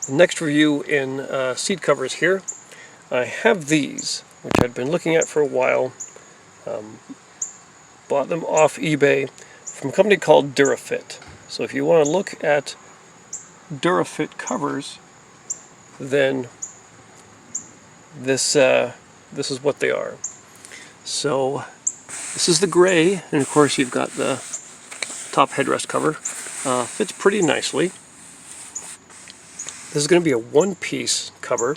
Next review in seat covers here. I have these, which I'd been looking at for a while. Bought them off eBay from a company called Durafit. So if you want to look at Durafit covers, then this is what they are. So this is the gray, and of course you've got the top headrest cover. Fits pretty nicely. This is going to be a one-piece cover.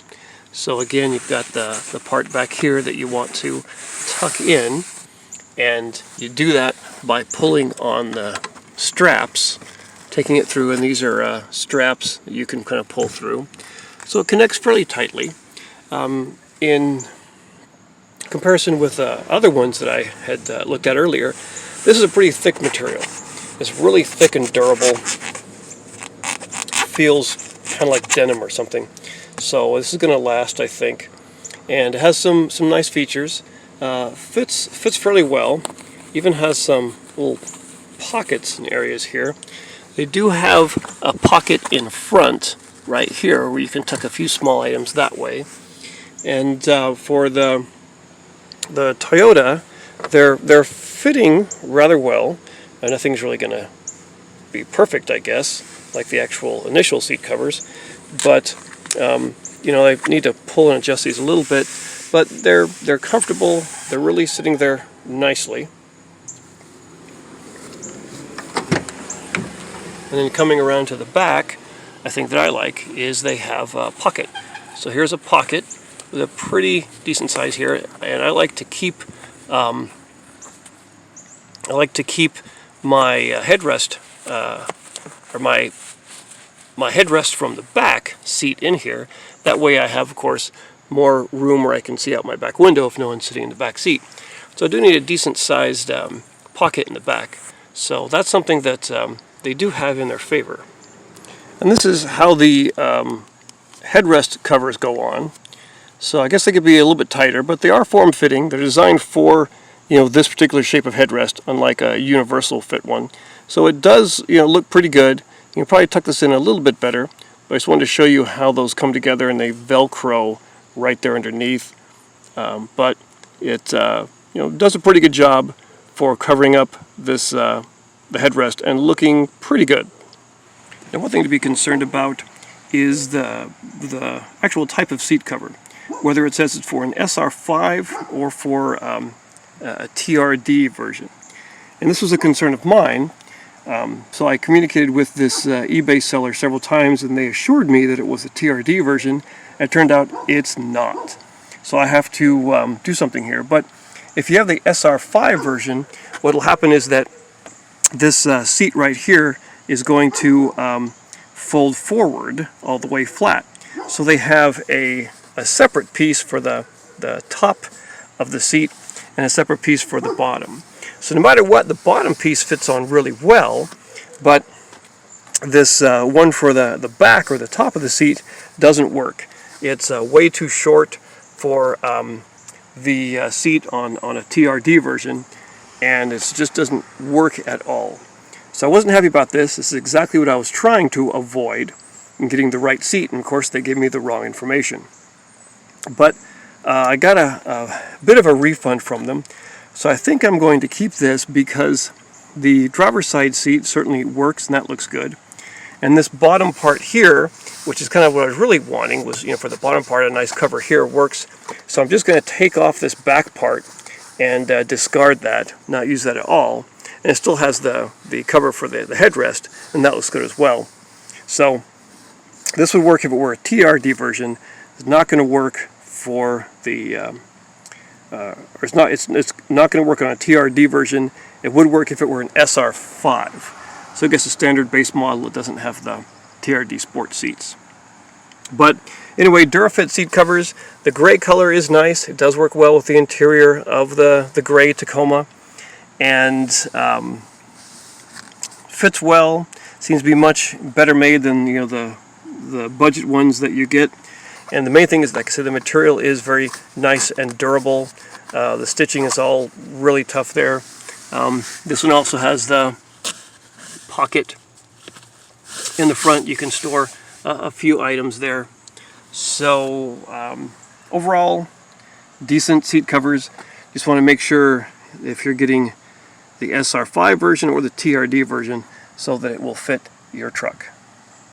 So again, you've got the part back here that you want to tuck in, and you do that by pulling on the straps, taking it through, and these are straps that you can kind of pull through. So it connects fairly tightly. In comparison with other ones that I had looked at earlier, this is a pretty thick material. It's really thick and durable. Feels kind of like denim or something. So this is going to last, I think. And it has some nice features. Fits fairly well. Even has some little pockets in areas here. They do have a pocket in front right here where you can tuck a few small items that way. And for the Toyota, they're fitting rather well. Nothing's really going to be perfect, I guess, like the actual initial seat covers, but you know, I need to pull and adjust these a little bit, but they're comfortable. They're really sitting there nicely. And then coming around to the back, I think that I like is they have a pocket. So here's a pocket with a pretty decent size here, and I like to keep my headrest or my headrest from the back seat in here. That way I have, of course, more room where I can see out my back window if no one's sitting in the back seat. So I do need a decent sized pocket in the back. So that's something that they do have in their favor. And this is how the headrest covers go on. So I guess they could be a little bit tighter, but they are form-fitting. They're designed for, you know, this particular shape of headrest, unlike a universal fit one. So it does, you know, look pretty good. You can probably tuck this in a little bit better, but I just wanted to show you how those come together, and they Velcro right there underneath. But it you know, does a pretty good job for covering up this the headrest and looking pretty good. Now, one thing to be concerned about is the actual type of seat cover, whether it says it's for an SR5 or for a TRD version. And this was a concern of mine. So I communicated with this eBay seller several times, and they assured me that it was a TRD version. It turned out it's not. So I have to do something here. But if you have the SR5 version, what will happen is that this seat right here is going to fold forward all the way flat. So they have a separate piece for the top of the seat and a separate piece for the bottom. So no matter what, the bottom piece fits on really well, but this one for the back or the top of the seat doesn't work. It's way too short for the seat on a TRD version, and it just doesn't work at all. So I wasn't happy about this. This is exactly what I was trying to avoid in getting the right seat, and of course they gave me the wrong information. But I got a bit of a refund from them. So I think I'm going to keep this because the driver's side seat certainly works, and that looks good. And this bottom part here, which is kind of what I was really wanting, was, you know, for the bottom part, a nice cover here works. So I'm just going to take off this back part and discard that, not use that at all. And it still has the cover for the headrest, and that looks good as well. So this would work if it were a TRD version. It's not going to work for the it's not going to work on a TRD version. It would work if it were an SR5. So I guess a standard base model, it doesn't have the TRD sport seats. But anyway, Durafit seat covers. The gray color is nice. It does work well with the interior of the gray Tacoma, and fits well. Seems to be much better made than, you know, the budget ones that you get. And the main thing is, like I said, the material is very nice and durable. The stitching is all really tough there. This one also has the pocket in the front. You can store a few items there. So overall, decent seat covers. Just want to make sure if you're getting the SR5 version or the TRD version so that it will fit your truck.